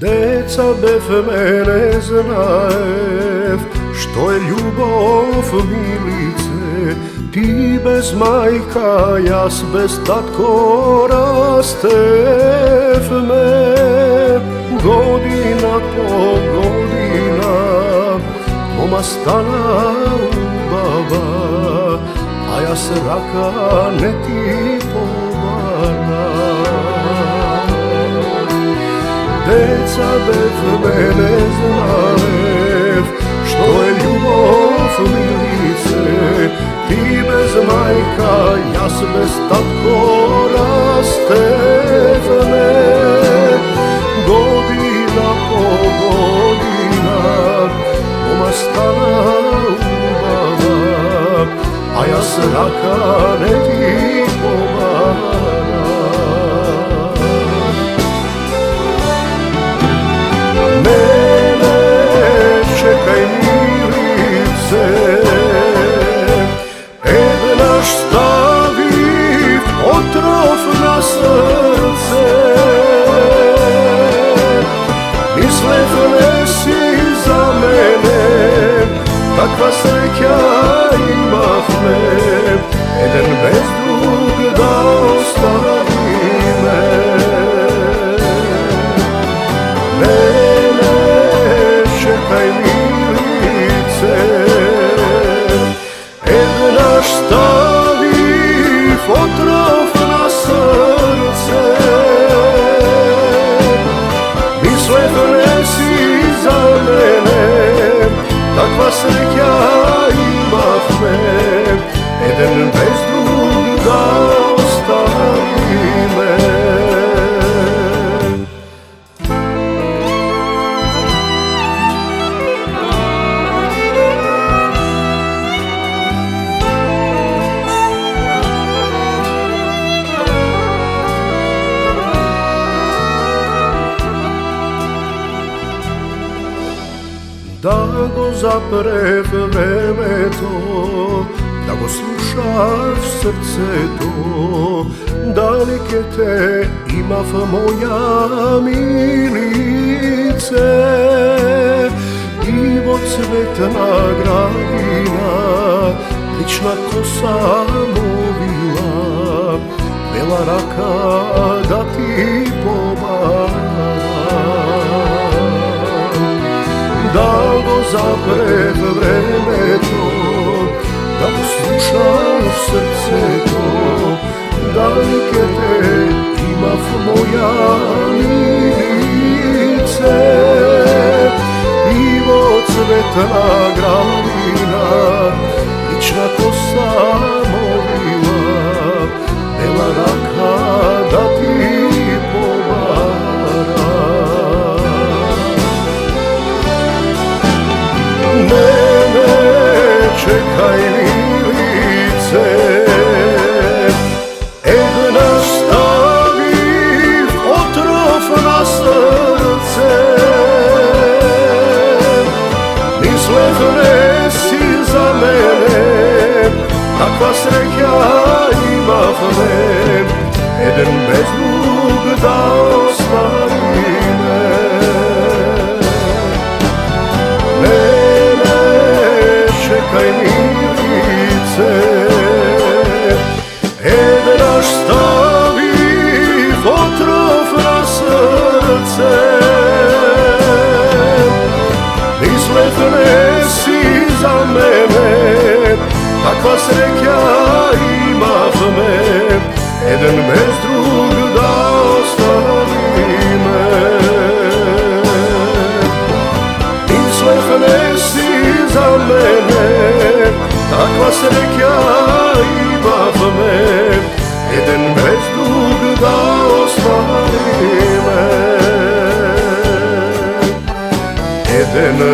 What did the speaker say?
Deca bez mene znajev što je ljubov milice. Ti bez majka, jas bez tatko rastev me. Godina po godina moma stana ljubava, a ja se raka ne ti povara. Deca bez mene znajev što je ljubov milice. Ti bez majka, jas bez tatko rastev me. Godina po godina moma stana ljubava, a ja se raka ne ti povara. Mene čekaj milice, naš stavi otrov na srce. Mislev ne si za mene, takva sreća imah me. Jedan bez drug da ostavi me. Mene čekaj milice, naš stavi otrov na srce. Mislev ne si za mene, takva sreća imah me. Jedan bez drug da ostavi me. Da go zaprev vreme to, da go slušaš srce to. Daleke te imav moja milice. Ivo cvetna gradina, lična kosa movila, bela raka da ti povara. Da go zaprev vreme to, da go slušaš srce to. Daleke te imav moja milice. Ivo cvetna gradina, lična kosa movila, bela raka da ti povara. Mene čekaj milice, naš stavi otrov na srce. Mislev ne si za mene, takva sreća imah me. Jedan bez drug da ostavi me. Čekaj milice, naš stavi otrov na srce. Mislev ne si za mene, takva sreća imah me. Jedan bez drug da ostavi me. Mislev ne si za mene, takva sreća imah me. Jedan bez drug da ostavi me. Jedan